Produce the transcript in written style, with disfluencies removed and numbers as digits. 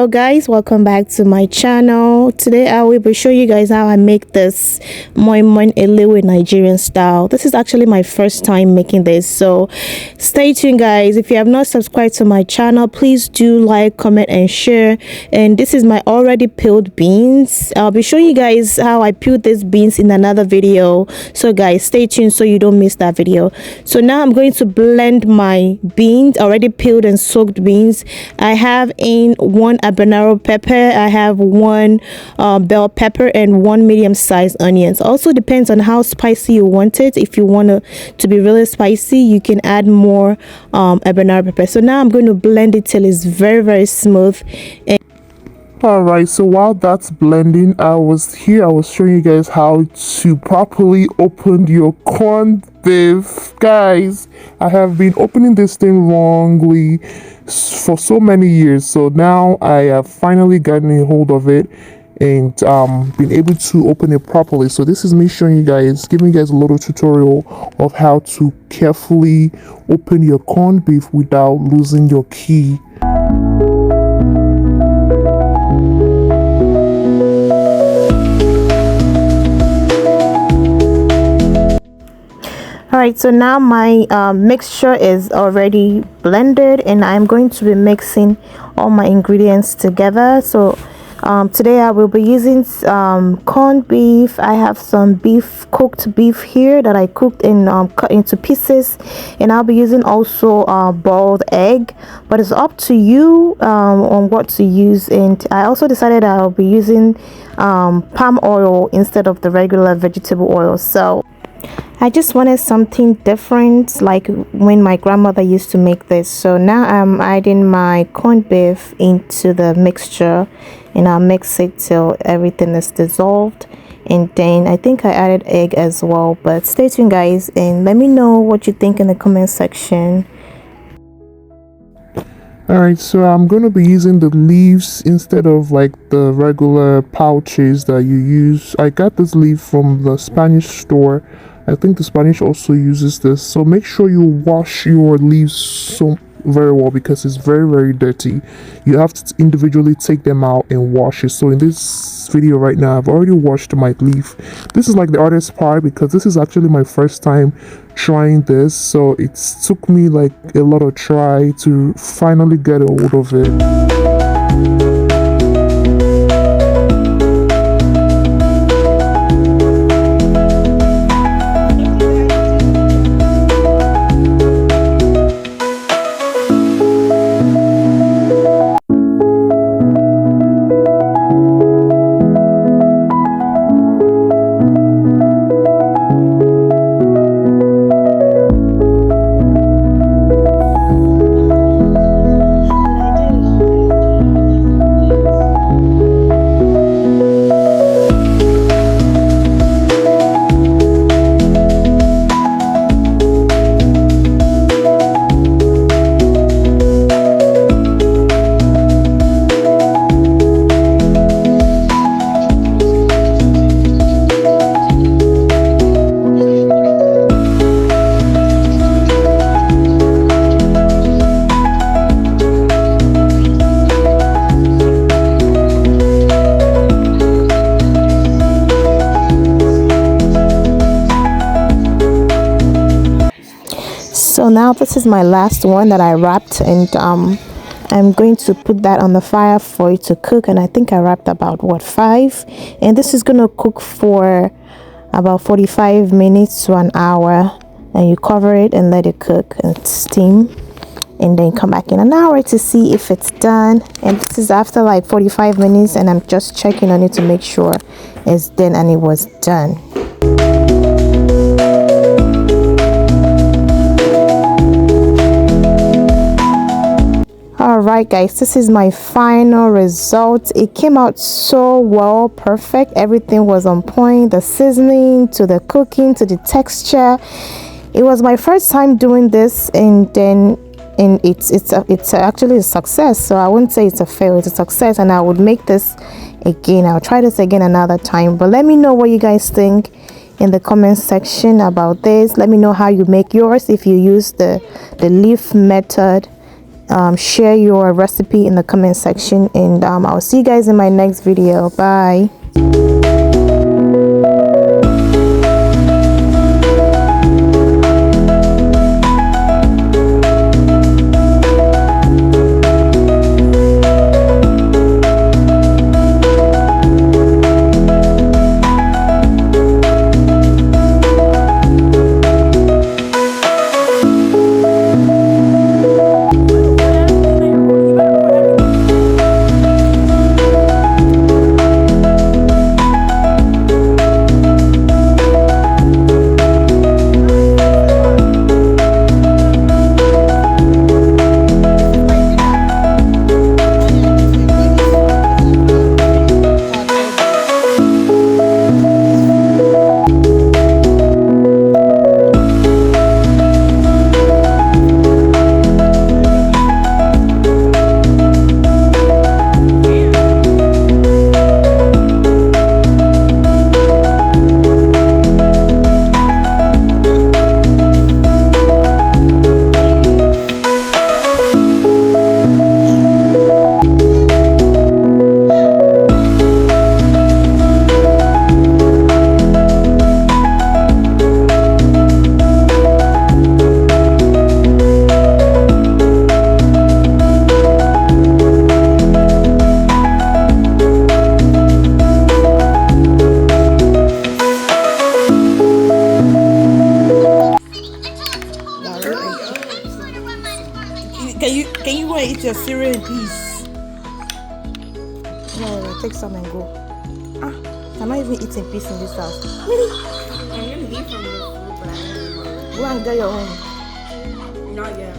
Hello guys, welcome back to my channel. Today I will be showing you guys how I make this Moimoi Elewe Nigerian style. This is actually my first time making this, so stay tuned guys. If you have not subscribed to my channel, please do like, comment and share. And this is my already peeled beans. I'll be showing you guys how I peeled these beans in another video, so guys stay tuned so you don't miss that video. So now I'm going to blend my beans, already peeled and soaked beans. I have in one habanero pepper, I have one bell pepper and one medium-sized onions. Also depends on how spicy you want it. If you want it to be really spicy, you can add more habanero pepper. So now I'm going to blend it till it's very smooth. Alright, so while that's blending, I was showing you guys how to properly open your corned beef. Guys, I have been opening this thing wrongly for so many years, so now I have finally gotten a hold of it and been able to open it properly. So this is me showing you guys, giving you guys a little tutorial of how to carefully open your corned beef without losing your key. Alright, so now my mixture is already blended and I'm going to be mixing all my ingredients together. So today I will be using corned beef. I have some cooked beef here that I cooked and cut into pieces, and I'll be using also boiled egg, but it's up to you on what to use. And I also decided I'll be using palm oil instead of the regular vegetable oil. So I just wanted something different, like when my grandmother used to make this. So now I'm adding my corned beef into the mixture and I'll mix it till everything is dissolved. And then I think I added egg as well, but stay tuned guys and let me know what you think in the comment section. Alright, so I'm going to be using the leaves instead of like the regular pouches that you use. I got this leaf from the Spanish store. I think the Spanish also uses this, so make sure you wash your leaves very well because it's very dirty. You have to individually take them out and wash it. So in this video right now, I've already washed my leaf. This is like the hardest part because this is actually my first time trying this, so it took me like a lot of try to finally get a hold of it. So now this is my last one that I wrapped, and I'm going to put that on the fire for it to cook. And I think I wrapped about 5, and this is gonna cook for about 45 minutes to an hour, and you cover it and let it cook and steam, and then come back in an hour to see if it's done. And this is after like 45 minutes and I'm just checking on it to make sure it's done, and it was done. Alright guys, this is my final result. It came out so well, perfect. Everything was on point, the seasoning to the cooking to the texture. It was my first time doing this, and it's actually a success. So I wouldn't say it's a fail, it's a success, and I would make this again. I'll try this again another time. But let me know what you guys think in the comment section about this. Let me know how you make yours, if you use the leaf method share your recipe in the comment section, and I'll see you guys in my next video. Bye. Can you go and eat your cereal in peace? No, take some and go. I'm not even eating peace in this house. I'm gonna eat from your food, but I don't know. Go and get your own. Not yet.